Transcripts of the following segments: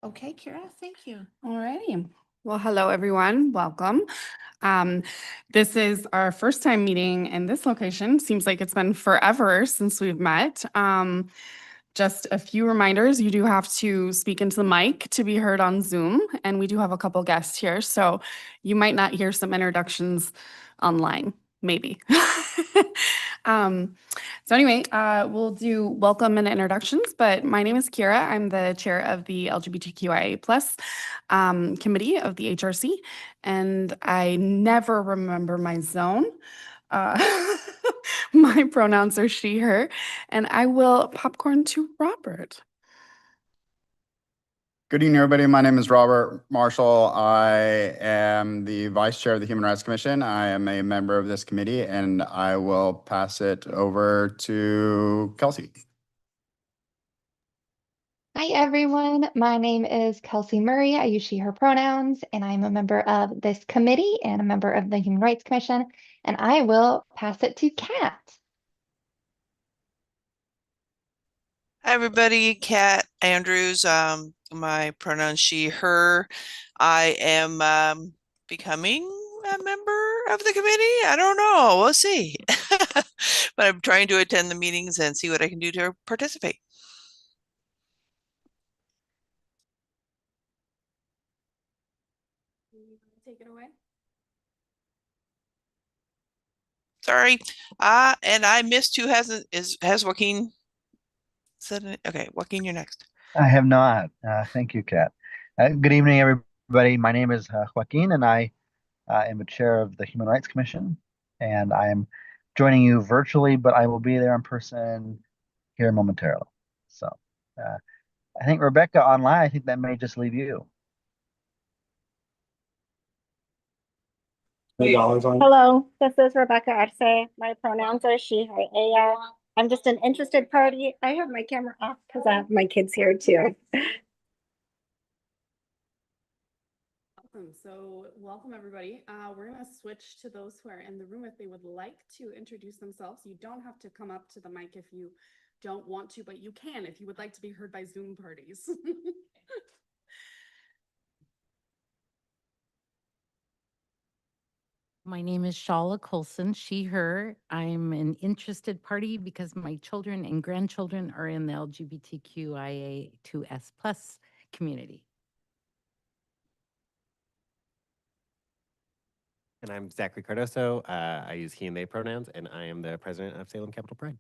Okay, Kira, thank you. All righty. Well, hello, everyone. Welcome. This is our first time meeting in this location. Seems like it's been forever since we've met. Just a few reminders. You do have to speak into the mic to be heard on Zoom, and we do have a couple guests here, so you might not hear some introductions online, maybe. So anyway, we'll do welcome and introductions, but my name is Kira. I'm the chair of the LGBTQIA+ committee of the HRC, and I never remember my zone. My pronouns are she, her, and I will popcorn to Robert. Good evening, everybody. My name is Robert Marshall. I am the Vice Chair of the Human Rights Commission. I am a member of this committee, and I will pass it over to Kelsey. Hi, everyone. My name is Kelsey Murray. I use she, her pronouns, and I'm a member of this committee and a member of the Human Rights Commission, and I will pass it to Kat. Hi, everybody. Kat Andrews. My pronouns she, her. I am becoming a member of the committee. I don't know. We'll see. But I'm trying to attend the meetings and see what I can do to participate. Take it away. Sorry. And I missed who has Joaquin said it? Okay, Joaquin, you're next. I have not. Thank you, Kat. Good evening, everybody. My name is Joaquin, and I am the chair of the Human Rights Commission. And I am joining you virtually, but I will be there in person here momentarily. So I think Rebecca online, I think that may just leave you. Hello, this is Rebecca Arce. My pronouns are she, her, ella. I'm just an interested party. I have my camera off because I have my kids here too. Awesome. So welcome, everybody. We're going to switch to those who are in the room if they would like to introduce themselves. You don't have to come up to the mic if you don't want to, but you can if you would like to be heard by Zoom parties. My name is Shala Colson, she, her. I'm an interested party because my children and grandchildren are in the LGBTQIA2S+ community. And I'm Zachary Cardoso. I use he and they pronouns, and I am the president of Salem Capital Pride.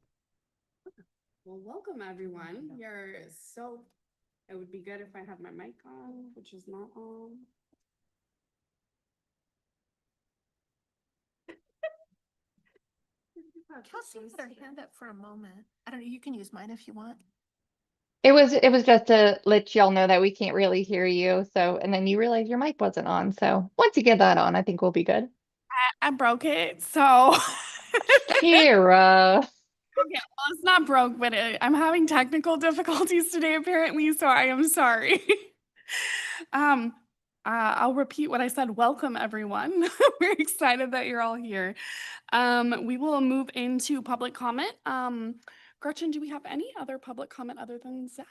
Well, welcome, everyone. It would be good if I had my mic on, which is not on. Kelsey had her hand up for a moment. I don't know, you can use mine if you want. It was just to let y'all know that we can't really hear you. So, and then you realize your mic wasn't on. So once you get that on, I think we'll be good. I broke it, so. Kira. Okay, well, it's not broke, but I'm having technical difficulties today, apparently, so I am sorry. I'll repeat what I said. Welcome, everyone. We're excited that you're all here. We will move into public comment. Gretchen, do we have any other public comment other than Zach?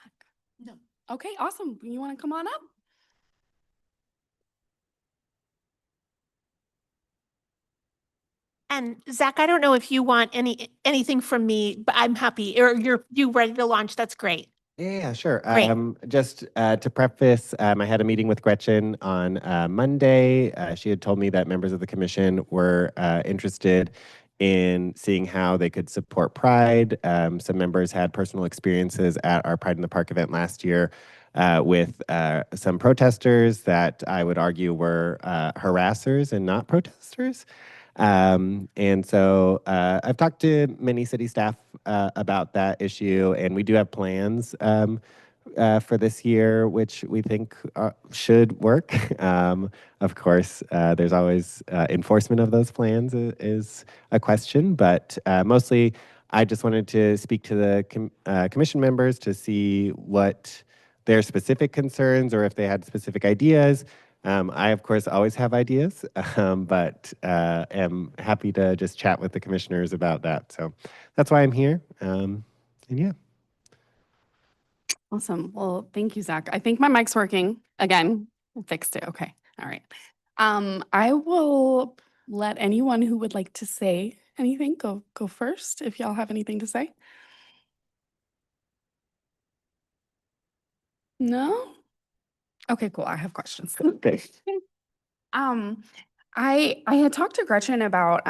No. Okay, awesome. You want to come on up? And Zach, I don't know if you want anything from me, but I'm happy. Or you ready to launch? That's great. Yeah, sure. Great. Just to preface, I had a meeting with Gretchen on Monday. She had told me that members of the commission were interested in seeing how they could support Pride. Some members had personal experiences at our Pride in the Park event last year with some protesters that I would argue were harassers and not protesters. And so I've talked to many city staff about that issue, and we do have plans for this year, which we think should work. Of course, there's always enforcement of those plans is a question, but mostly I just wanted to speak to the commission members to see what their specific concerns or if they had specific ideas. I, of course, always have ideas, but am happy to just chat with the commissioners about that. So that's why I'm here. And yeah. Awesome. Well, thank you, Zach. I think my mic's working again. I fixed it. Okay. All right. I will let anyone who would like to say anything go first if y'all have anything to say. No? Okay, cool. I have questions. Okay. Um, I had talked to Gretchen about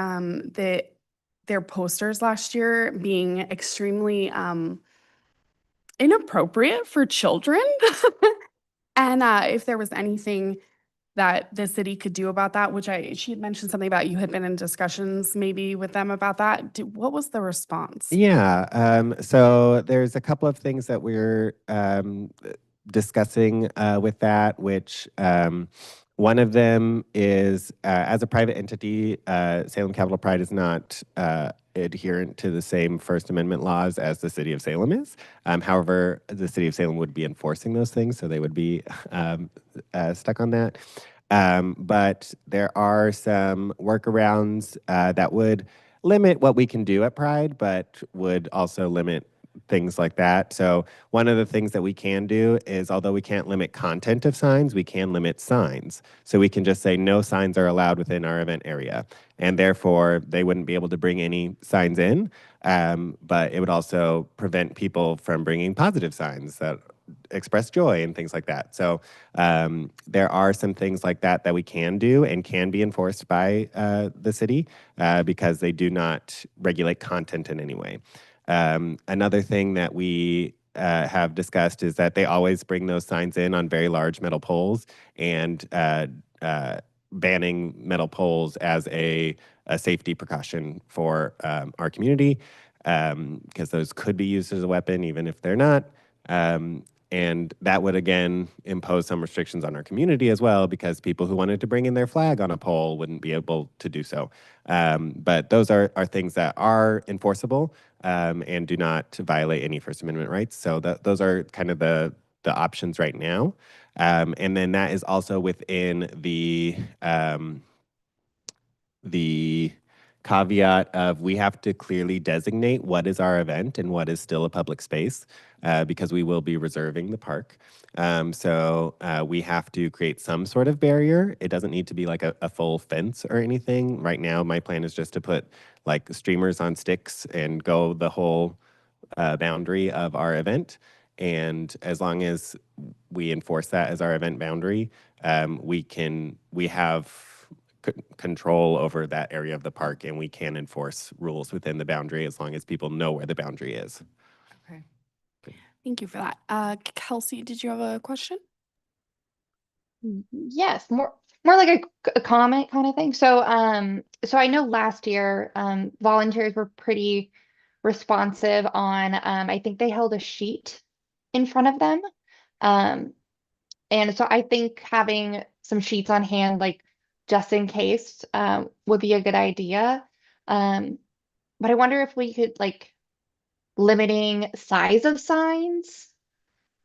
their posters last year being extremely inappropriate for children. And if there was anything that the city could do about that, which she had mentioned something about you had been in discussions maybe with them about that. What was the response? Yeah. So there's a couple of things that we're discussing with that, which one of them is as a private entity, Salem Capital Pride is not adherent to the same First Amendment laws as the city of Salem is. However, the city of Salem would be enforcing those things, so they would be stuck on that. But there are some workarounds that would limit what we can do at Pride, but would also limit things like that. So one of the things that we can do is, although we can't limit content of signs, we can limit signs. So we can just say no signs are allowed within our event area. And therefore, they wouldn't be able to bring any signs in. But it would also prevent people from bringing positive signs that express joy and things like that. So there are some things like that that we can do and can be enforced by the city because they do not regulate content in any way. Another thing that we have discussed is that they always bring those signs in on very large metal poles, and banning metal poles as a safety precaution for our community, because those could be used as a weapon even if they're not. And that would, again, impose some restrictions on our community as well, because people who wanted to bring in their flag on a pole wouldn't be able to do so. But those are things that are enforceable and do not violate any First Amendment rights. So those are kind of the options right now. And then that is also within the caveat of we have to clearly designate what is our event and what is still a public space because we will be reserving the park. So we have to create some sort of barrier. It doesn't need to be like a full fence or anything. Right now, my plan is just to put like streamers on sticks and go the whole boundary of our event. And as long as we enforce that as our event boundary, we have control over that area of the park, and we can enforce rules within the boundary as long as people know where the boundary is. Okay. Thank you for that. Kelsey, did you have a question? Yes, more like a comment kind of thing. So I know last year volunteers were pretty responsive on I think they held a sheet in front of them. Um, and so I think having some sheets on hand, like just in case, would be a good idea. Um, but I wonder if we could like limiting size of signs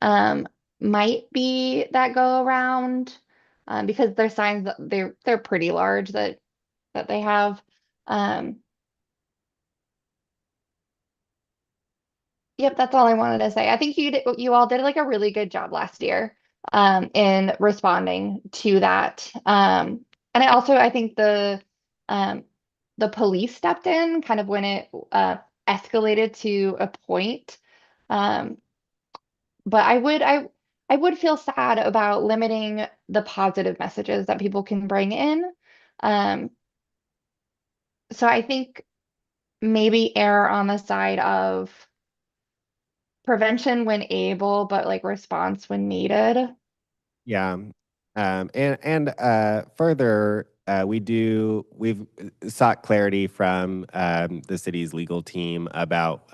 um, might be that go around because their signs they're pretty large that they have. Um, Yep, that's all I wanted to say. I think you all did like a really good job last year in responding to that. And I think um, the police stepped in kind of when it escalated to a point. Um, but I would feel sad about limiting the positive messages that people can bring in. Um, so I think maybe err on the side of prevention when able, but like response when needed. Yeah. And further, we've sought clarity from the city's legal team about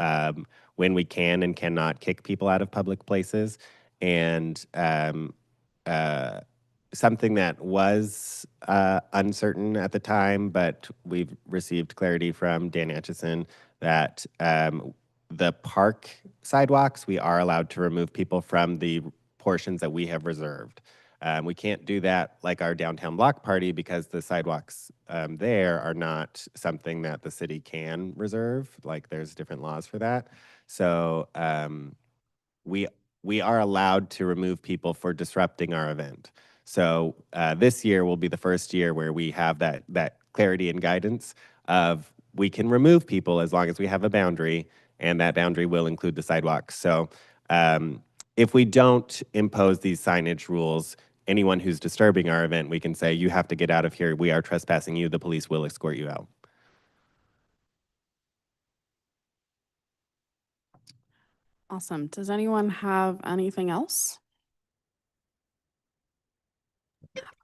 when we can and cannot kick people out of public places. And uh, something that was uncertain at the time, but we've received clarity from Dan Atchison that the park sidewalks, we are allowed to remove people from the portions that we have reserved. We can't do that like our downtown block party because the sidewalks there are not something that the city can reserve. Like there's different laws for that. So we we are allowed to remove people for disrupting our event. So this year will be the first year where we have that clarity and guidance of we can remove people as long as we have a boundary, and that boundary will include the sidewalks. So if we don't impose these signage rules, anyone who's disturbing our event, we can say, you have to get out of here. We are trespassing you. The police will escort you out. Awesome. Does anyone have anything else?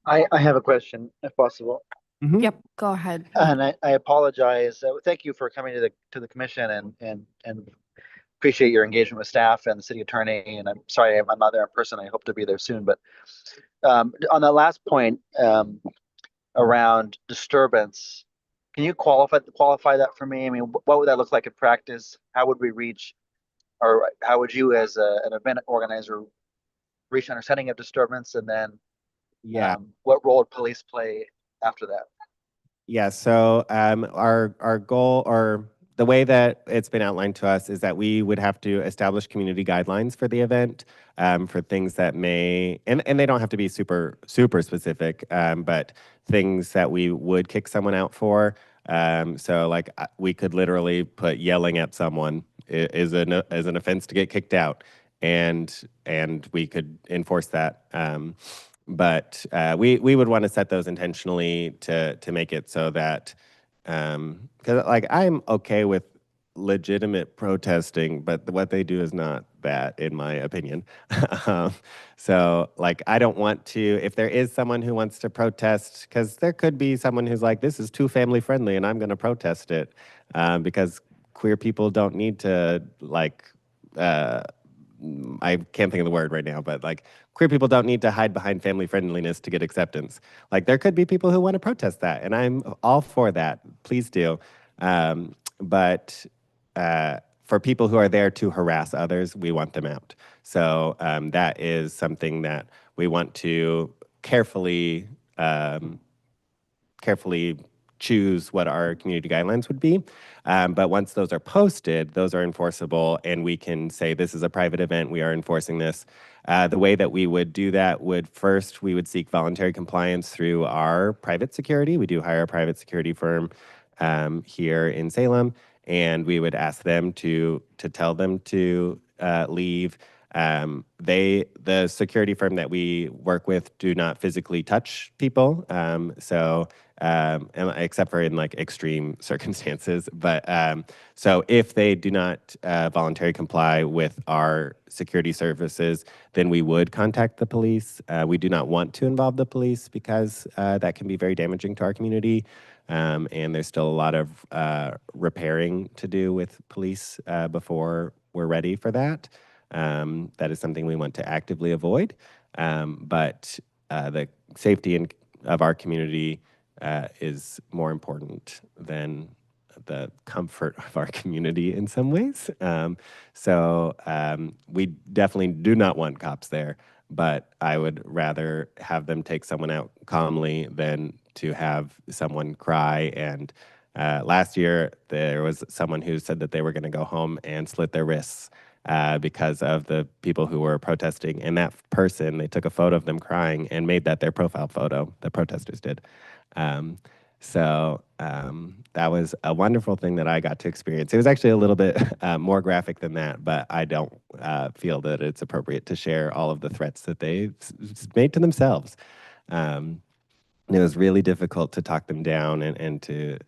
I have a question, if possible. Yep, go ahead. And I apologize. Thank you for coming to the commission and appreciate your engagement with staff and the city attorney. And I'm sorry I'm not there in person. I hope to be there soon. But on that last point around disturbance, can you qualify that for me? I mean, what would that look like in practice? How would we reach, or how would you as an event organizer reach understanding of disturbance? And then what role would police play after that? Yeah, so our goal, or the way that it's been outlined to us, is that we would have to establish community guidelines for the event for things that may, and they don't have to be super specific, but things that we would kick someone out for. So like we could literally put yelling at someone is an offense to get kicked out, and we could enforce that. But we would want to set those intentionally to make it so that, because like I'm okay with legitimate protesting, but what they do is not that, in my opinion. So like I don't want to, if there is someone who wants to protest, because there could be someone who's like, this is too family friendly and I'm going to protest it, because queer people don't need to like, I can't think of the word right now, but like queer people don't need to hide behind family friendliness to get acceptance. Like there could be people who want to protest that, and I'm all for that. Please do. But for people who are there to harass others, we want them out. So that is something that we want to carefully choose what our community guidelines would be. But once those are posted, those are enforceable, and we can say this is a private event, we are enforcing this. The way that we would do that would first, we would seek voluntary compliance through our private security. We do hire a private security firm here in Salem, and we would ask them to tell them to leave. The security firm that we work with do not physically touch people, except for in like extreme circumstances. But so if they do not voluntarily comply with our security services, then we would contact the police. We do not want to involve the police because that can be very damaging to our community. And there's still a lot of repairing to do with police before we're ready for that. That is something we want to actively avoid. But the safety of our community is more important than the comfort of our community in some ways. So we definitely do not want cops there, but I would rather have them take someone out calmly than to have someone cry. And last year, there was someone who said that they were going to go home and slit their wrists because of the people who were protesting. And that person, they took a photo of them crying and made that their profile photo, the protesters did. That was a wonderful thing that I got to experience. It was actually a little bit more graphic than that, but I don't feel that it's appropriate to share all of the threats that they made to themselves. It was really difficult to talk them down and to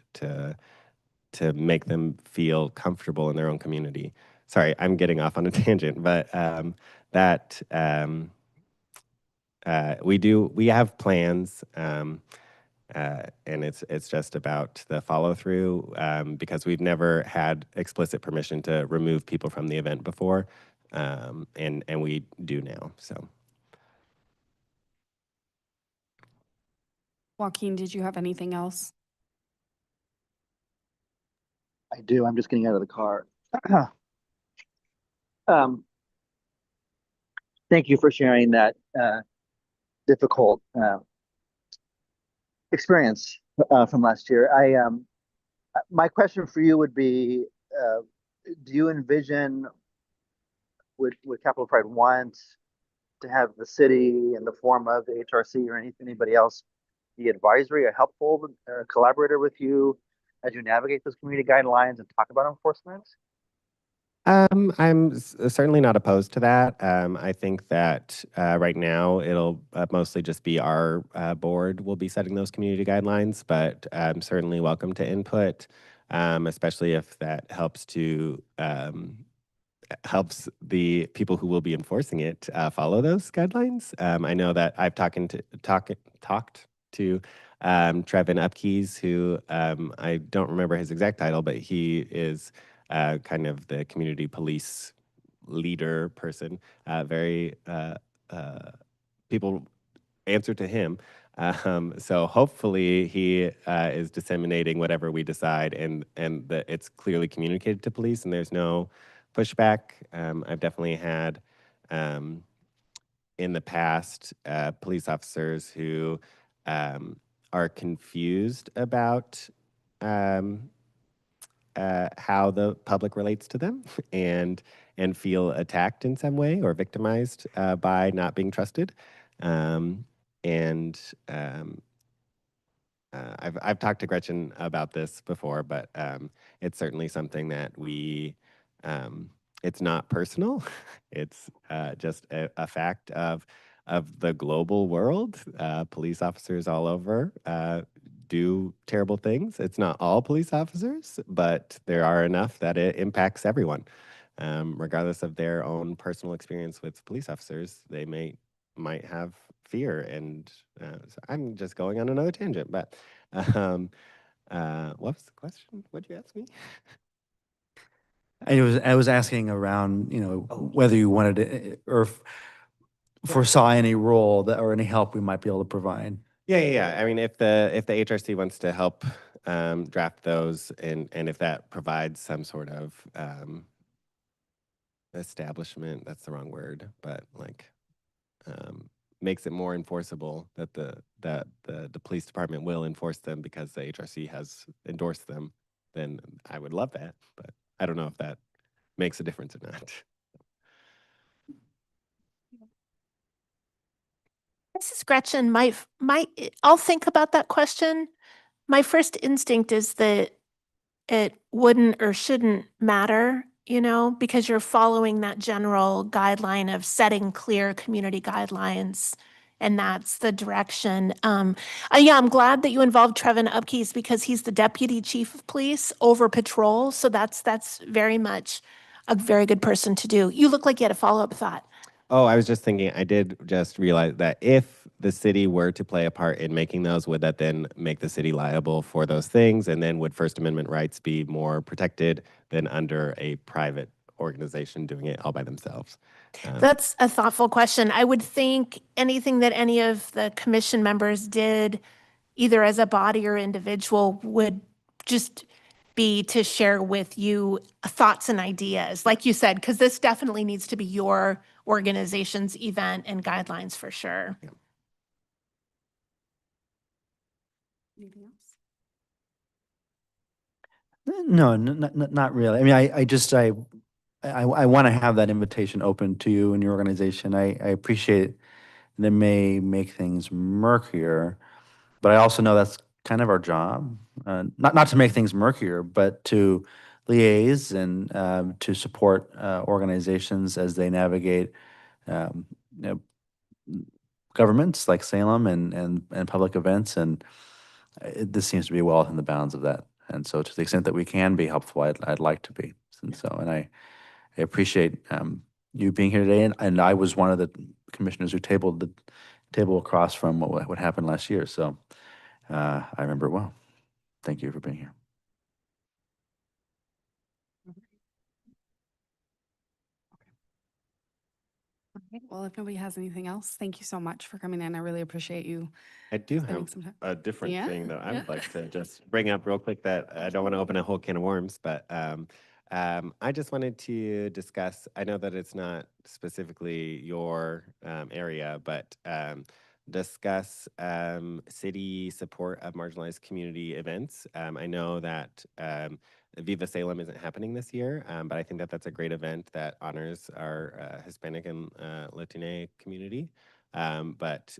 make them feel comfortable in their own community. Sorry, I'm getting off on a tangent, but we have plans, and it's just about the follow through, because we've never had explicit permission to remove people from the event before, and we do now. So, Joaquin, did you have anything else? I do. I'm just getting out of the car. Thank you for sharing that difficult experience from last year. My question for you would be, do you envision would Capital Pride want to have the city in the form of the HRC or anybody else be advisory, a helpful collaborator with you as you navigate those community guidelines and talk about enforcement? I'm certainly not opposed to that. I think that right now it'll mostly just be our board will be setting those community guidelines, but I'm certainly welcome to input, especially if that helps helps the people who will be enforcing it follow those guidelines. I know that I've talked to Trevin Upkeys, who I don't remember his exact title, but he is kind of the community police leader person. Very people answer to him. So hopefully he is disseminating whatever we decide, and that it's clearly communicated to police, and there's no pushback. I've definitely had in the past police officers who are confused about how the public relates to them and feel attacked in some way or victimized by not being trusted. And I've talked to Gretchen about this before, but it's certainly something that it's not personal. It's just a fact of the global world. Police officers all over do terrible things. It's not all police officers, but there are enough that it impacts everyone. Regardless of their own personal experience with police officers, they might have fear. And so I'm just going on another tangent, but what was the question? What'd you ask me? I was asking around, whether you wanted to, or foresaw any role that or any help we might be able to provide. Yeah. I mean, if the HRC wants to help draft those, and if that provides some sort of establishment, that's the wrong word, but like makes it more enforceable that the police department will enforce them because the HRC has endorsed them, then I would love that. But I don't know if that makes a difference or not. This is Gretchen. I'll think about that question. My first instinct is that it wouldn't or shouldn't matter, because you're following that general guideline of setting clear community guidelines, and that's the direction. Yeah, I'm glad that you involved Trevin Upkeys because he's the deputy chief of police over patrol. So that's very much a very good person to do. You look like you had a follow-up thought. Oh, I was just thinking, I did just realize that if the city were to play a part in making those, would that then make the city liable for those things? And then would First Amendment rights be more protected than under a private organization doing it all by themselves? That's a thoughtful question. I would think anything that any of the commission members did, either as a body or individual, would just be to share with you thoughts and ideas, like you said, because this definitely needs to be your organization's event and guidelines for sure. Yeah. Anything else? No, not really. I mean, I want to have that invitation open to you and your organization. I appreciate that may make things murkier, but I also know that's kind of our job. Not to make things murkier, but to liaise and to support organizations as they navigate um, you know, governments like Salem and public events. And this seems to be well within the bounds of that. And so to the extent that we can be helpful, I'd like to be. And so, and I appreciate you being here today. And I was one of the commissioners who tabled the table across from what happened last year. So I remember it well. Thank you for being here. Okay. Well, if nobody has anything else, thank you so much for coming in. I really appreciate you. I do spending have some time. a different Yeah? thing that I Yeah. would like to just bring up real quick that I don't want to open a whole can of worms, but I just wanted to discuss, I know that it's not specifically your area, but discuss city support of marginalized community events. I know that Viva Salem isn't happening this year, but I think that that's a great event that honors our Hispanic and Latine community. But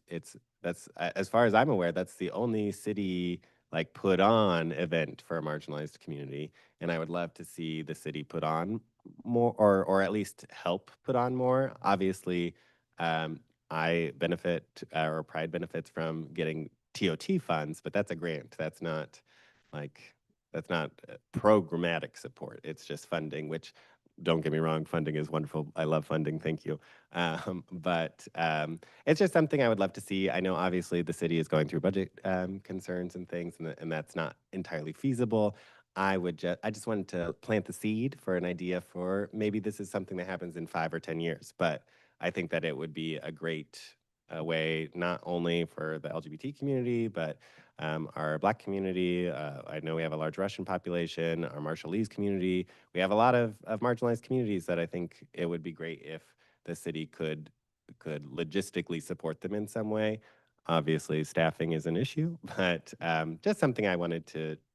that's as far as I'm aware, that's the only city like put on event for a marginalized community, and I would love to see the city put on more, or at least help put on more. Obviously, I benefit or Pride benefits from getting TOT funds, but that's a grant. Like that's not programmatic support. It's just funding, which don't get me wrong, funding is wonderful. I love funding. Thank you. But it's just something I would love to see. I know obviously the city is going through budget concerns and things, and that's not entirely feasible. I just wanted to plant the seed for an idea for maybe this is something that happens in 5 or 10 years. But I think that it would be a great way, not only for the LGBT community, but our Black community. I know we have a large Russian population, our Marshallese community. We have a lot of marginalized communities that I think it would be great if the city could logistically support them in some way. Obviously, staffing is an issue, but just something I wanted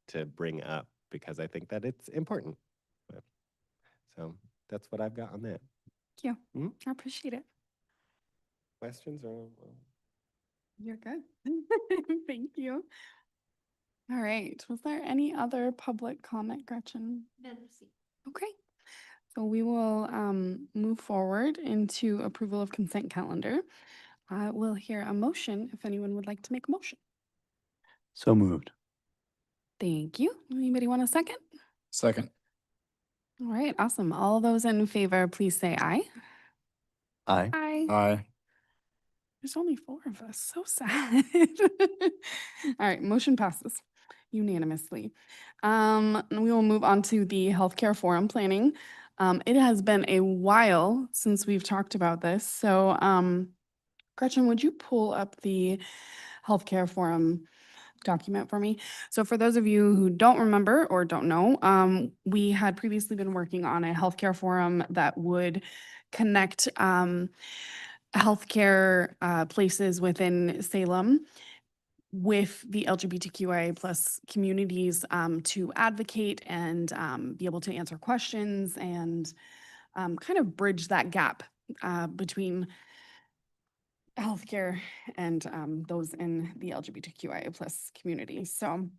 to bring up because I think that it's important. So that's what I've got on that. Thank you. I appreciate it. Questions or? You're good. Thank you. All right. Was there any other public comment, Gretchen? Okay. So we will move forward into approval of consent calendar. We'll hear a motion if anyone would like to make a motion. So moved. Thank you. Anybody want a second? Second. All right. Awesome. All those in favor, please say aye. Aye. Aye. Aye. There's only 4 of us. So sad. All right, motion passes unanimously. And we will move on to the healthcare forum planning. It has been a while since we've talked about this. So Gretchen, would you pull up the healthcare forum document for me? So for those of you who don't remember or don't know, we had previously been working on a healthcare forum that would connect healthcare places within Salem with the LGBTQIA plus communities to advocate and be able to answer questions and kind of bridge that gap between healthcare and those in the LGBTQIA plus community. So I'm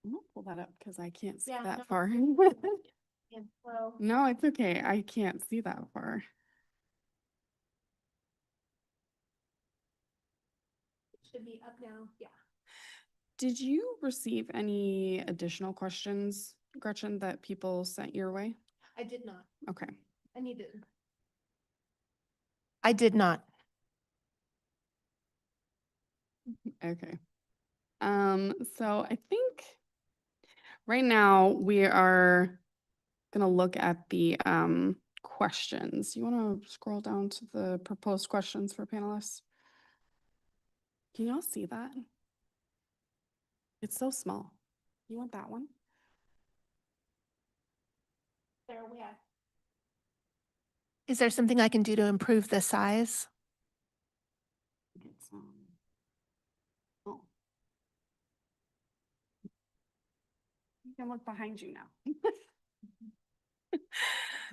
gonna pull that up because I can't see that far. No, it's okay. I can't see that far. Should be up now. Yeah. Did you receive any additional questions, Gretchen, that people sent your way? I did not. Okay. I did not. Okay. So I think right now we are gonna look at the questions. You want to scroll down to the proposed questions for panelists? Can y'all see that? It's so small. You want that one? There we are. Is there something I can do to improve the size? It's, oh. You can look behind you now.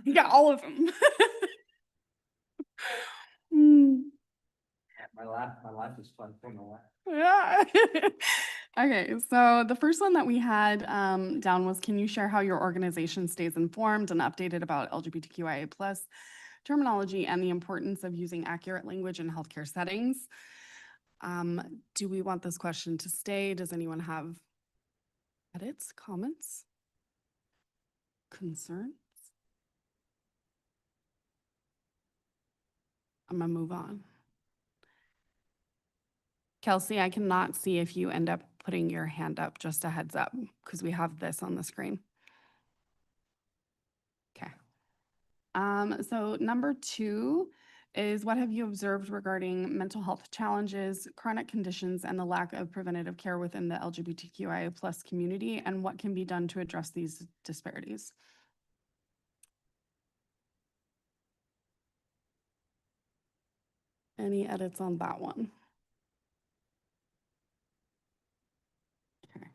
You got all of them. My life is fun thing away. Yeah. Okay, so the first one that we had down was, can you share how your organization stays informed and updated about LGBTQIA plus terminology and the importance of using accurate language in healthcare settings? Do we want this question to stay? Does anyone have edits, comments, concerns? I'm gonna move on. Kelsey, I cannot see if you end up putting your hand up, just a heads up, because we have this on the screen. Okay. So number 2 is, what have you observed regarding mental health challenges, chronic conditions, and the lack of preventative care within the LGBTQIA plus community, and what can be done to address these disparities? Any edits on that one? Okay.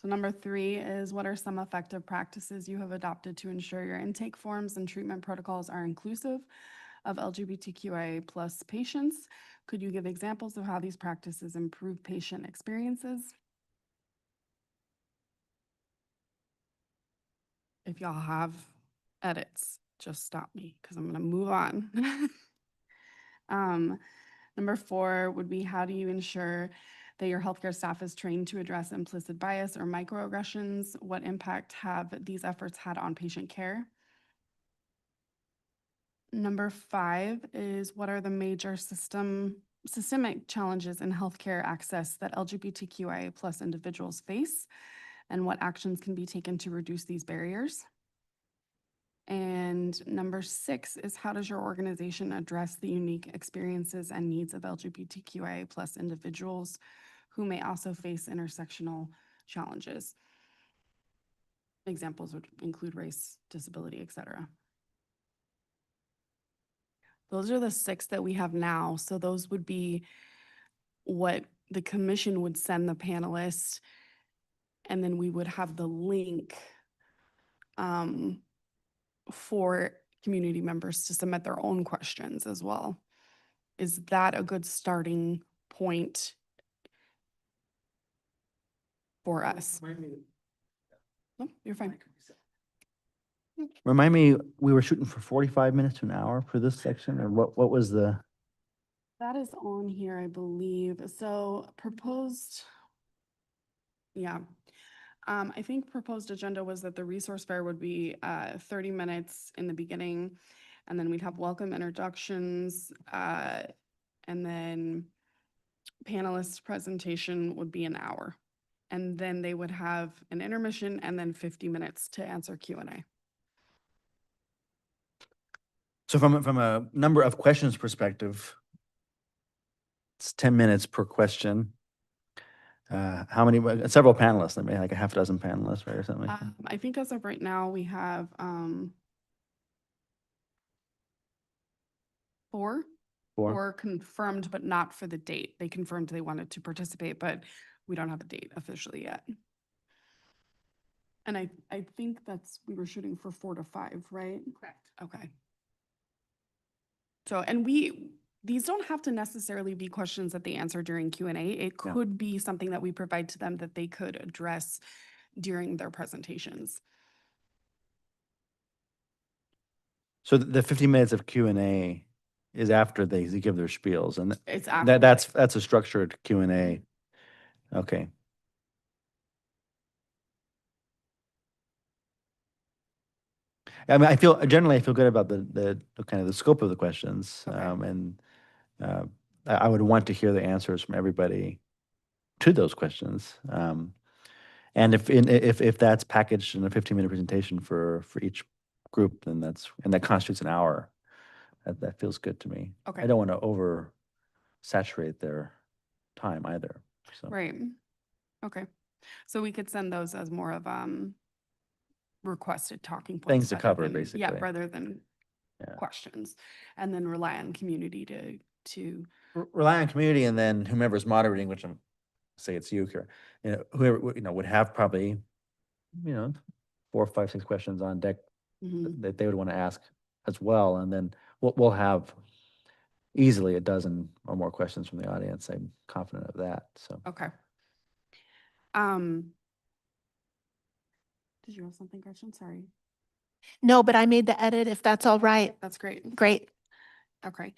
So number 3 is, what are some effective practices you have adopted to ensure your intake forms and treatment protocols are inclusive of LGBTQIA plus patients? Could you give examples of how these practices improve patient experiences? If y'all have edits, just stop me because I'm going to move on. Number 4 would be, how do you ensure that your healthcare staff is trained to address implicit bias or microaggressions? What impact have these efforts had on patient care? Number 5 is, what are the major systemic challenges in healthcare access that LGBTQIA plus individuals face, and what actions can be taken to reduce these barriers? And number 6 is, how does your organization address the unique experiences and needs of LGBTQIA plus individuals who may also face intersectional challenges? Examples would include race, disability, etc. Those are the 6 that we have now. So those would be what the commission would send the panelists, and then we would have the link for community members to submit their own questions as well. Is that a good starting point for us? No, you're fine. Remind me, we were shooting for 45 minutes to an hour for this section, or what was the? That is on here, I believe. So proposed, yeah. I think proposed agenda was that the resource fair would be 30 minutes in the beginning, and then we'd have welcome introductions, and then panelist presentation would be an hour. And then they would have an intermission and then 50 minutes to answer Q&A. So from a number of questions perspective, it's 10 minutes per question. How many, several panelists, I mean, like a half dozen panelists, right, or something like that? I think as of right now, we have 4. Four? 4 confirmed, but not for the date. They confirmed they wanted to participate, but we don't have a date officially yet. And I think we were shooting for 4 to 5, right? Correct. Okay. So, and these don't have to necessarily be questions that they answer during Q&A. It Yeah. could be something that we provide to them that they could address during their presentations. So the 50 minutes of Q&A is after they give their spiels, and It's after. that's a structured Q&A. Okay. I mean, I feel good about the kind of the scope of the questions, Okay. and I would want to hear the answers from everybody to those questions. And if that's packaged in a 15-minute presentation for each group, then that constitutes an hour. That feels good to me. Okay. I don't want to oversaturate their time either. So. Right. Okay. So we could send those as more of requested talking points. Things to rather cover, than- basically. Yeah, rather than Yeah. questions, and then rely on community to Rely on community, and then whomever's moderating, which I'm say it's you here, whoever would have probably 4, 5, 6 questions on deck Mhm. that they would want to ask as well, and then we'll have easily a dozen or more questions from the audience. I'm confident of that. So Okay. Did you have something, Gretchen? Sorry. No, but I made the edit if that's all right. That's great. Great. Okay.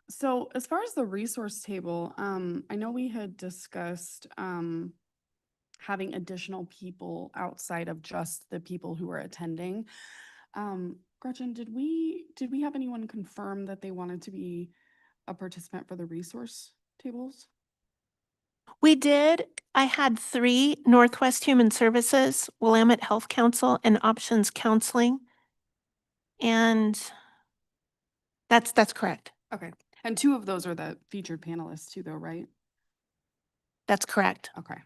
So as far as the resource table, I know we had discussed having additional people outside of just the people who are attending. Gretchen, did we have anyone confirm that they wanted to be a participant for the resource tables? We did. I had 3: Northwest Human Services, Willamette Health Council, and Options Counseling. And that's correct. Okay. And 2 of those are the featured panelists too, though, right? That's correct. Okay.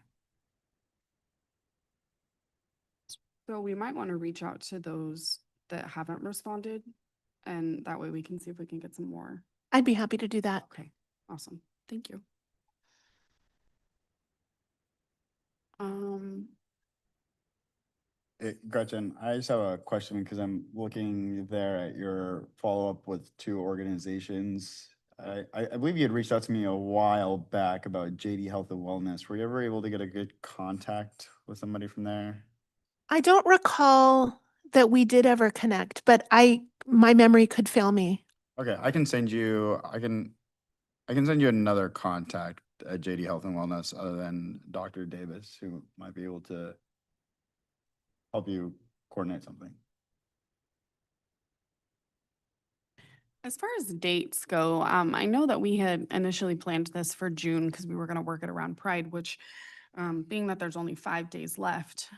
So we might want to reach out to those that haven't responded, and that way we can see if we can get some more. I'd be happy to do that. Okay, awesome. Thank you. Um, Gretchen, I just have a question because I'm looking there at your follow-up with two organizations. I believe you had reached out to me a while back about JD Health and Wellness. Were you ever able to get a good contact with somebody from there? I don't recall that we did ever connect, but my memory could fail me. Okay, I can send you, I can send you another contact at JD Health and Wellness other than Dr. Davis, who might be able to help you coordinate something. as far as dates go, I know that we had initially planned this for June because we were going to work it around Pride, which, being that there's only 5 days left.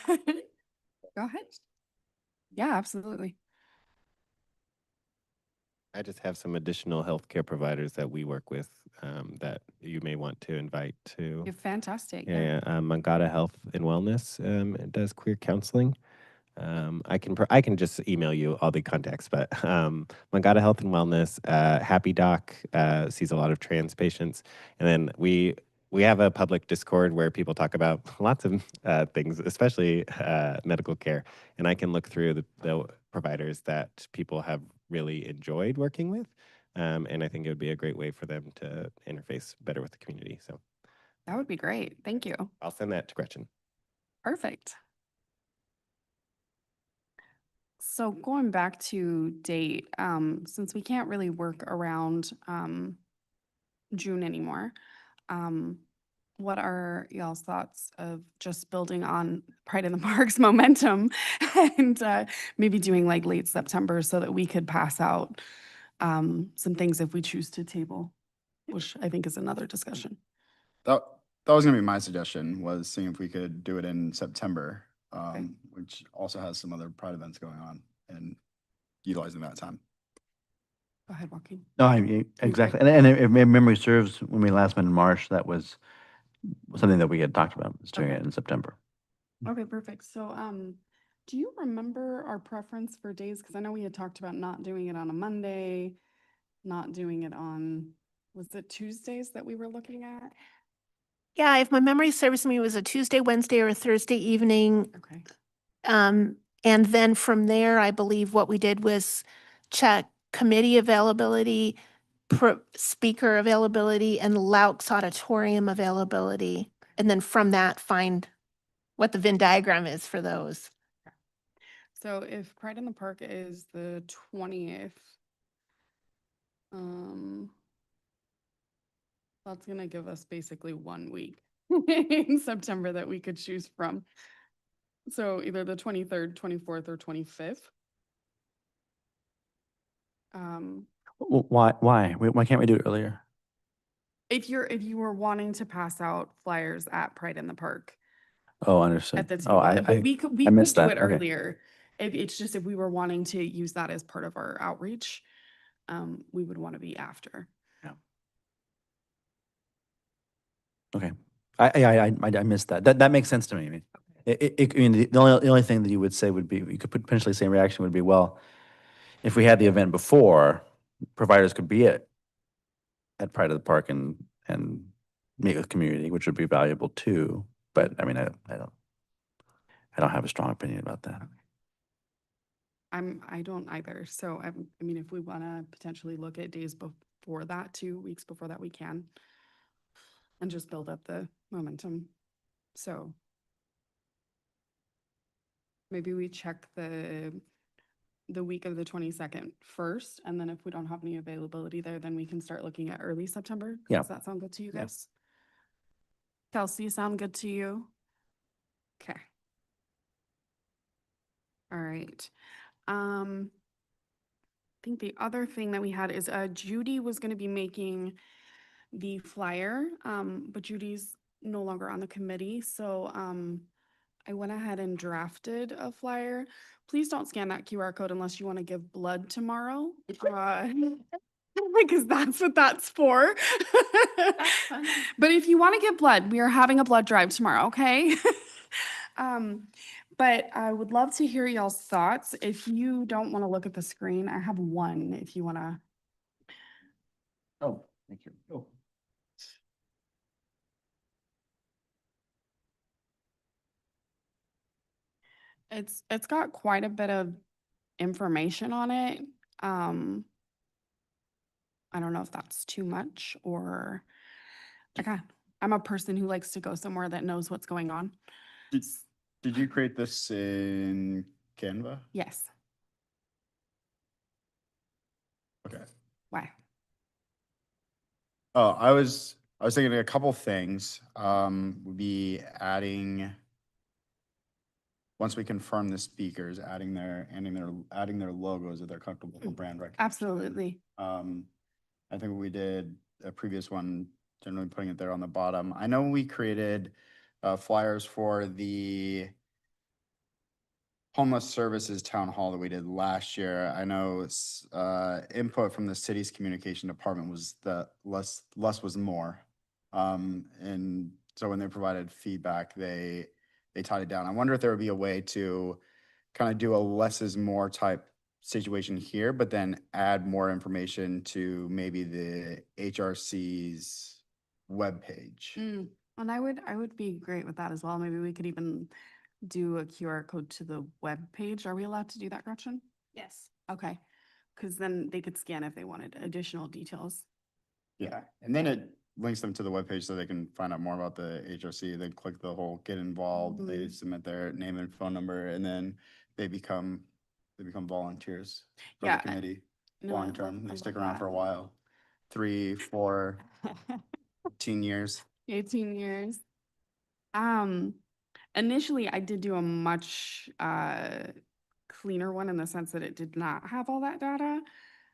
Go ahead. Yeah, absolutely. I just have some additional healthcare providers that we work with that you may want to invite to. You're fantastic. Yeah, Mangata Health and Wellness it does queer counseling. I can just email you all the contacts, but Mangata Health and Wellness, Happy Doc sees a lot of trans patients, and then we have a public Discord where people talk about lots of things, especially medical care, and I can look through the providers that people have really enjoyed working with, and I think it would be a great way for them to interface better with the community. So That would be great. Thank you. I'll send that to Gretchen. Perfect. So going back to date, since we can't really work around June anymore, what are y'all's thoughts of just building on Pride in the Park's momentum and maybe doing like late September so that we could pass out some things if we choose to table, which I think is another discussion. That was gonna be my suggestion, was seeing if we could do it in September, which also has some other Pride events going on, and utilizing that time. Go ahead, Joaquin. No, exactly. And if memory serves, when we last met in March, that was something that we had talked about, was doing it in September. Okay, perfect. So, do you remember our preference for days? Because I know we had talked about not doing it on a Monday, not doing it on, was it Tuesdays that we were looking at? Yeah, if my memory serves me, it was a Tuesday, Wednesday, or a Thursday evening. Okay. And then from there, I believe what we did was check committee availability, speaker availability, and Laux auditorium availability. And then from that, find what the Venn diagram is for those. So if Pride in the Park is the 20th, that's gonna give us basically 1 week in September that we could choose from. So either the 23rd, 24th, or 25th. Why? Why can't we do it earlier? If you were wanting to pass out flyers at Pride in the Park Oh, understood. at the Oh, table, but we could missed do that. it Okay. earlier. It's just if we were wanting to use that as part of our outreach, we would want to be after. Okay. I missed that. That makes sense to me. I mean, I mean, the only thing that you would say would be, you could potentially say in reaction would be, well, if we had the event before, providers could be at Pride of the Park and meet with community, which would be valuable too. But I mean, I don't have a strong opinion about that. I don't either. So I mean, if we want to potentially look at days before that, 2 weeks before that, we can, and just build up the momentum. So maybe we check the week of the 22nd first, and then if we don't have any availability there, then we can start looking at early September. Yeah. Does that sound good to you Yeah. guys? Kelsey, sound good to you? Okay. All right. I think the other thing that we had is Judy was going to be making the flyer, but Judy's no longer on the committee, so I went ahead and drafted a flyer. Please don't scan that QR code unless you want to give blood tomorrow. Because that's what that's for. But if you want to give blood, we are having a blood drive tomorrow, okay? But I would love to hear y'all's thoughts. If you don't want to look at the screen, I have one if you want to. Oh, thank you. Oh. It's got quite a bit of information on it. I don't know if that's too much or I'm a person who likes to go somewhere that knows what's going on. Did you create this in Canva? Yes. Okay. Why? Oh, I was thinking a couple things. Would be adding, once we confirm the speakers, adding their logos if they're comfortable for brand recognition. Absolutely. I think we did a previous one, generally putting it there on the bottom. I know we created flyers for the homeless services town hall that we did last year. I know input from the city's communication department was that less was more. And so when they provided feedback, they tied it down. I wonder if there would be a way to kind of do a less is more type situation here, but then add more information to maybe the HRC's webpage. And I would be great with that as well. Maybe we could even do a QR code to the web page. Are we allowed to do that, Gretchen? Yes. Okay. Because then they could scan if they wanted additional details. Yeah, and then it links them to the webpage so they can find out more about the HRC. They click the whole get involved, they submit their name and phone number, and then they become volunteers for the Yeah, committee no, I long love- term. I They stick love around that. for a while, 3, 4, 18 years. 18 years. Initially I did do a much cleaner one in the sense that it did not have all that data.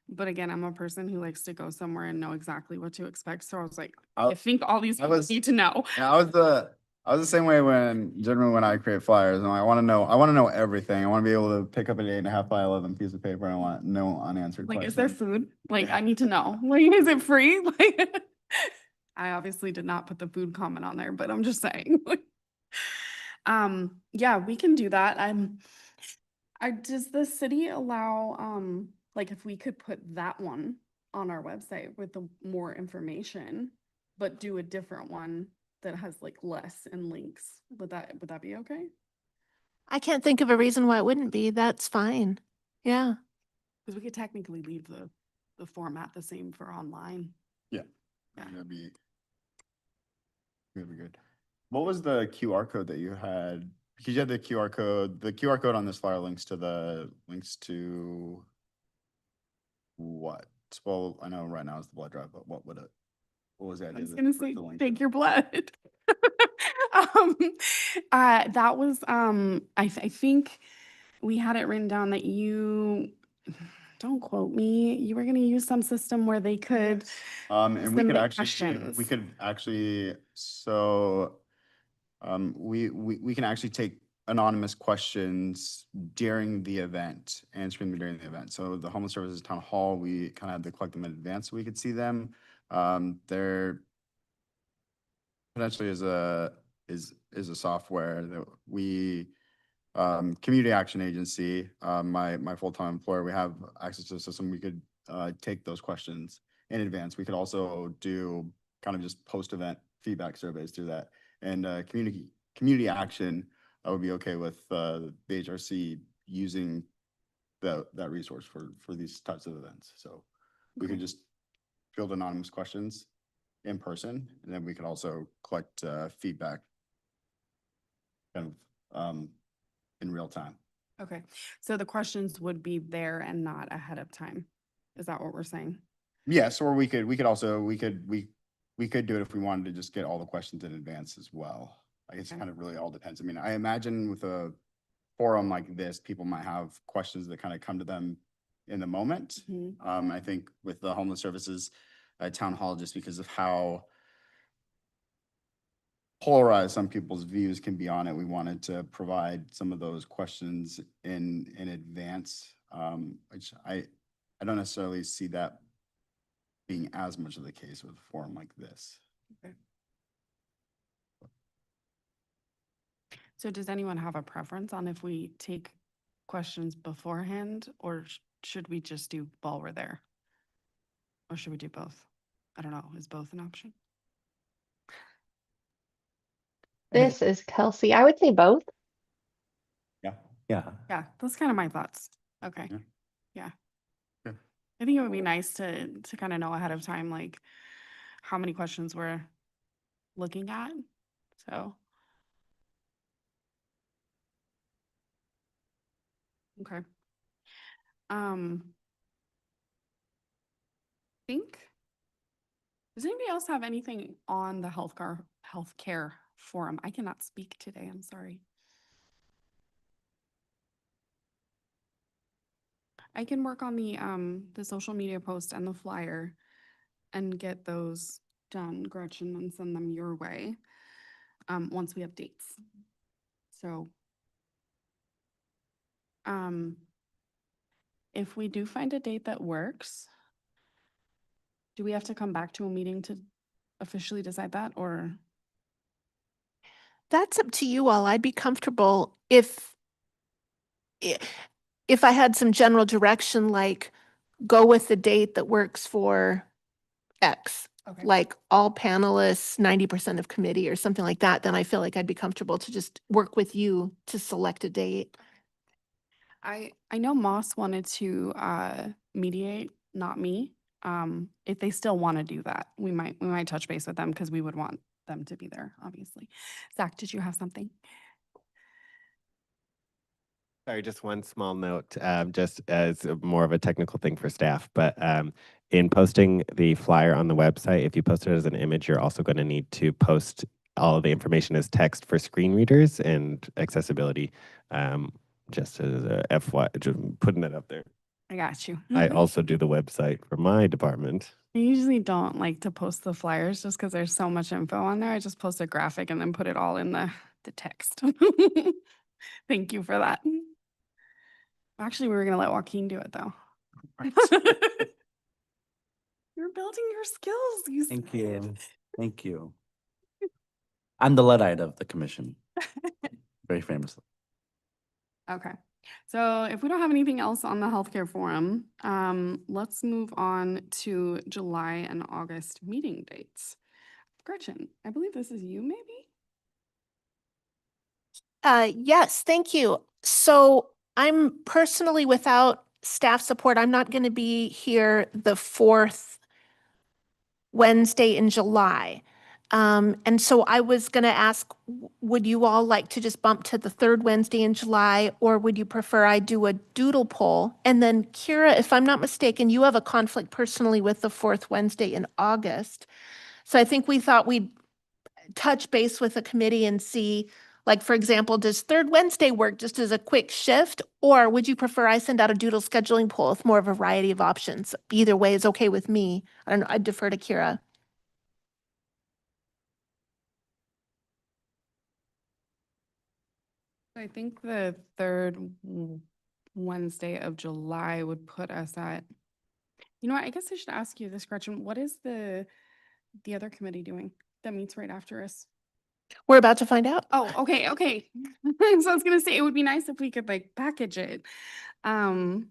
But again, I'm a person who likes to go somewhere and know exactly what to expect. So I was like, I think all these people need to know. And I was the same way generally when I create flyers. And I want to know everything. I want to be able to pick up an 8.5 by 11 piece of paper and I want no unanswered Like, questions. is there food? Like, I need to know. Like, is it free? Like, I obviously did not put the food comment on there, but I'm just saying. Yeah, we can do that. Does the city allow, like, if we could put that one on our website with the more information, but do a different one that has like less and links, would that be okay? I can't think of a reason why it wouldn't be. That's fine. Yeah. Because we could technically leave the format the same for online. Yeah, Yeah. that'd be good. What was the QR code that you had? Because you had the QR code. The QR code on this flyer links to what? Well, I know right now it's the blood drive, but what was the I idea? was that gonna the say, link take to? your blood. That was, I think we had it written down that you, don't quote me, you were gonna use some system where they could. And we submit could actually, questions. we can actually take anonymous questions during the event, answering them during the event. So the Homeless Services Town Hall, we kind of had to collect them in advance so we could see them. There potentially is a software that we, community action agency, my full-time employer, we have access to a system. We could take those questions in advance. We could also do kind of just post-event feedback surveys through that. And community action, I would be okay with the HRC using that resource for these types of events. So we could just field anonymous questions in person, and then we could also collect feedback kind of in real time. Okay, so the questions would be there and not ahead of time. Is that what we're saying? Yes, or we could do it if we wanted to just get all the questions in advance as well. I guess it Okay. kind of really all depends. I mean, I imagine with a forum like this, people might have questions that kind of come to them in the moment. I think with the homeless services town hall, just because of how polarized some people's views can be on it, we wanted to provide some of those questions in advance, which I don't necessarily see that being as much of the case with a forum like this. Okay. So does anyone have a preference on if we take questions beforehand or should we just do while we're there? Or should we do both? I don't know. Is both an option? This is Kelsey. I would say both. Yeah. Yeah. Yeah, that's kind of my thoughts. Okay. Yeah. Yeah. Yeah. I think it would be nice to kind of know ahead of time, like how many questions we're looking at. So. Okay. Think, does anybody else have anything on the healthcare forum? I cannot speak today. I'm sorry. I can work on the social media post and the flyer and get those done, Gretchen, and send them your way once we have dates. So if we do find a date that works, do we have to come back to a meeting to officially decide that, or? That's up to you all. I'd be comfortable if I had some general direction, like go with the date that works for X, Okay. like all panelists, 90% of committee or something like that, then I feel like I'd be comfortable to just work with you to select a date. I know Moss wanted to mediate, not me. If they still want to do that, we might touch base with them because we would want them to be there, obviously. Zach, did you have something? Sorry, just one small note, just as more of a technical thing for staff, but in posting the flyer on the website, if you post it as an image, you're also going to need to post all of the information as text for screen readers and accessibility, just as a FY, just putting that up there. I got you. I also do the website for my department. I usually don't like to post the flyers just because there's so much info on there. I just post a graphic and then put it all in the text. Thank you for that. Actually, we were going to let Joaquin do it though. You're building your skills. Thank you. Thank you. I'm the Luddite of the commission. Very famously. Okay. So if we don't have anything else on the healthcare forum, let's move on to July and August meeting dates. Gretchen, I believe this is you, maybe? Yes, thank you. So I'm personally without staff support. I'm not going to be here the 4th Wednesday in July. And so I was going to ask, would you all like to just bump to the 3rd Wednesday in July, or would you prefer I do a doodle poll? And then Kira, if I'm not mistaken, you have a conflict personally with the 4th Wednesday in August. So I think we thought we'd touch base with the committee and see, like, for example, does 3rd Wednesday work just as a quick shift? Or would you prefer I send out a doodle scheduling poll with more of a variety of options? Either way is okay with me. I don't know, I'd defer to Kira. I think the 3rd Wednesday of July would put us at, you know what, I guess I should ask you this, Gretchen. What is the other committee doing that meets right after us? We're about to find out. Oh, okay, okay. So I was gonna say it would be nice if we could like package it. So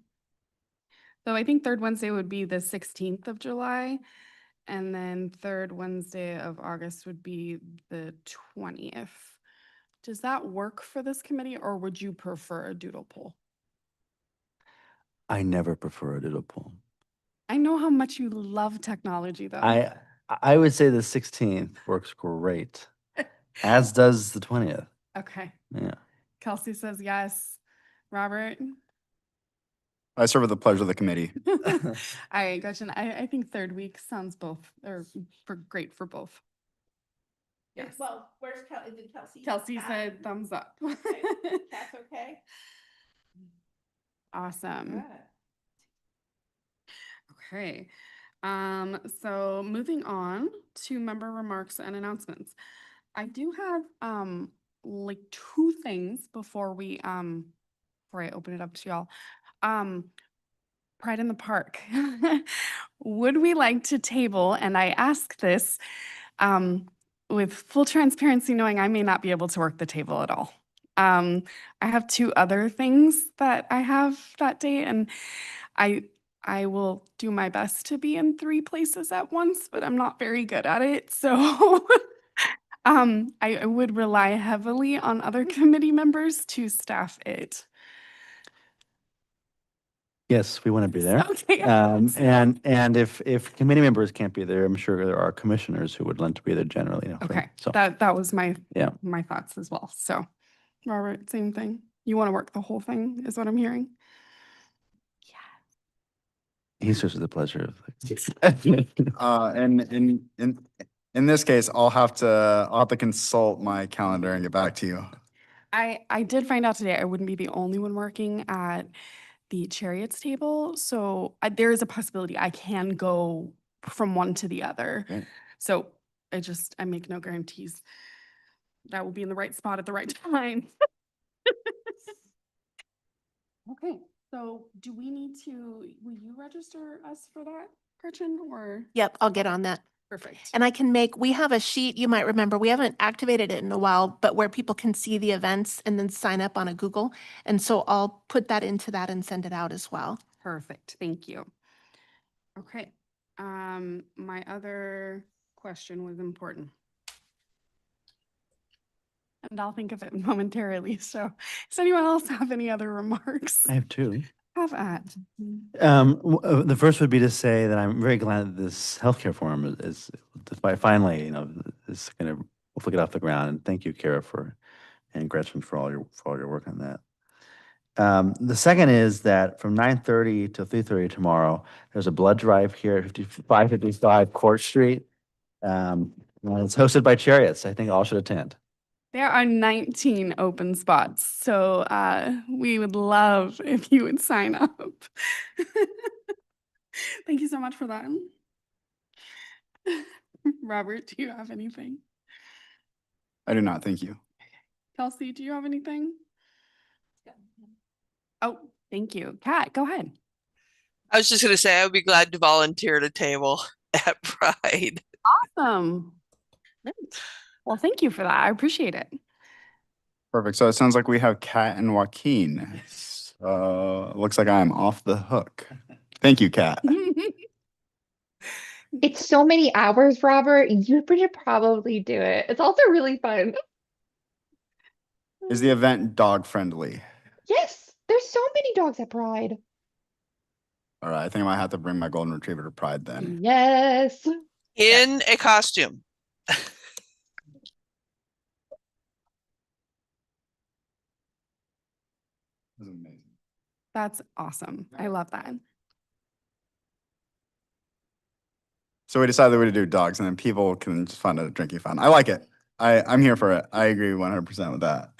I think 3rd Wednesday would be the 16th of July, and then 3rd Wednesday of August would be the 20th. Does that work for this committee, or would you prefer a doodle poll? I never prefer a doodle poll. I know how much you love technology, though. I would say the 16th works great, as does the 20th. Okay. Yeah. Kelsey says yes. Robert? I serve with the pleasure of the committee. All right, Gretchen, I think 3rd week sounds great for both. Yes. Well, where's Kelsey? Kelsey said thumbs up. That's okay. Awesome. Okay. So moving on to member remarks and announcements. I do have like 2 things before I open it up to y'all. Pride in the Park. Would we like to table, and I ask this with full transparency, knowing I may not be able to work the table at all. I have 2 other things that I have that day, and I will do my best to be in 3 places at once, but I'm not very good at it. So I would rely heavily on other committee members to staff it. Yes, we want to be there. Okay. And if committee members can't be there, I'm sure there are commissioners who would want to be there generally. Okay, So that was my yeah, my thoughts as well. So, Robert, same thing. You want to work the whole thing, is what I'm hearing. he's just the pleasure of. And in this case, I'll have to consult my calendar and get back to you. I did find out today I wouldn't be the only one working at the chariots table, so there is a possibility I can go from one to the other. Okay. So I make no guarantees that will be in the right spot at the right time. Okay, so do we need to, will you register us for that, Gretchen, or? Yep, I'll get on that. Perfect. And we have a sheet, you might remember, we haven't activated it in a while, but where people can see the events and then sign up on a Google. And so I'll put that into that and send it out as well. Perfect, thank you. Okay, my other question was important. And I'll think of it momentarily. So does anyone else have any other remarks? I have two. Have at. The first would be to say that I'm very glad that this healthcare forum is finally, is going to hopefully get off the ground. And thank you, Kara, and Gretchen for all your work on that. The second is that from 9:30 to 3:30 tomorrow, there's a blood drive here at 555 Court Street. And it's hosted by Chariots. I think all should attend. There are 19 open spots, so we would love if you would sign up. Thank you so much for that. Robert, do you have anything? I do not, thank you. Kelsey, do you have anything? Oh, thank you. Kat, go ahead. I was just going to say, I would be glad to volunteer at a table at Pride. Awesome. Well, thank you for that. I appreciate it. Perfect. So it sounds like we have Kat and Joaquin. Looks like I'm off the hook. Thank you, Kat. It's so many hours, Robert. You should probably do it. It's also really fun. Is the event dog friendly? Yes, there's so many dogs at Pride. All right, I think I might have to bring my golden retriever to Pride then. Yes. In a costume. This is amazing. That's awesome. I love that. So we decided we would do dogs, and then people can just find a drinking fountain. I like it. I'm here for it. I agree 100% with that.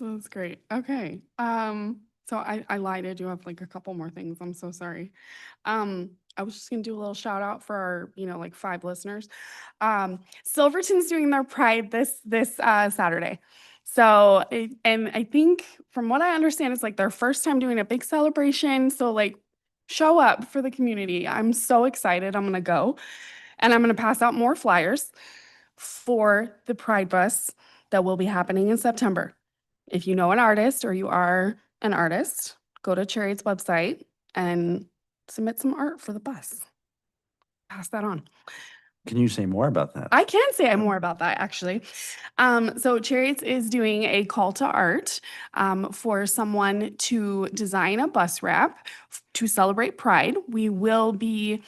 That's great. Okay. So I lied. I do have like a couple more things. I'm so sorry. I was just gonna do a little shout out for our, like 5 listeners. Silverton's doing their Pride this Saturday. So, and I think from what I understand, it's like their first time doing a big celebration. So like show up for the community. I'm so excited. I'm gonna go and I'm gonna pass out more flyers for the Pride bus that will be happening in September. If you know an artist or you are an artist, go to Chariot's website and submit some art for the bus. Pass that on. Can you say more about that? I can say more about that, actually. So Chariots is doing a call to art for someone to design a bus wrap to celebrate Pride. We will be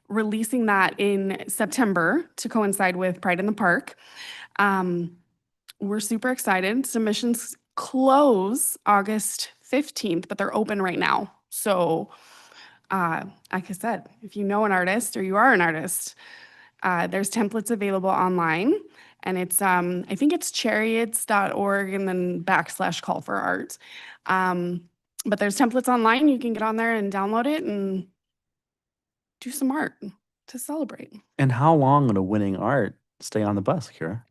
releasing that in September to coincide with Pride in the Park. We're super excited. Submissions close August 15th, but they're open right now. So, like I said, if you know an artist or you are an artist, there's templates available online, and it's I think it's chariots.org and then /call for art. But there's templates online. You can get on there and download it and do some art to celebrate. And how long would a winning art stay on the bus, Kira?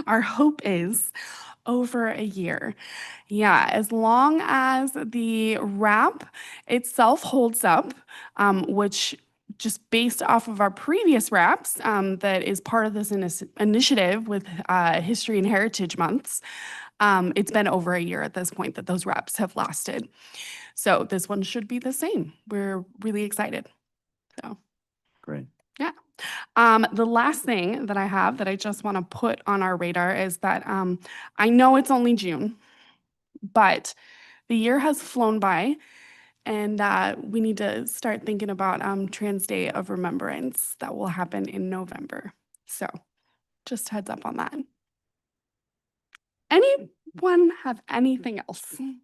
Our hope is over a year. Yeah, as long as the wrap itself holds up, which just based off of our previous wraps, that is part of this initiative with History and Heritage Months, it's been over a year at this point that those wraps have lasted. So this one should be the same. We're really excited. So great. Yeah. The last thing that I have that I just want to put on our radar is that I know it's only June, but the year has flown by, and we need to start thinking about Trans Day of Remembrance that will happen in November. So just heads up on that. Anyone have anything else? I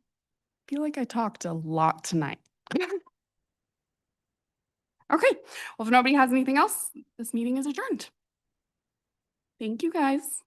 feel like I talked a lot tonight. Okay, well, if nobody has anything else, this meeting is adjourned. Thank you, guys.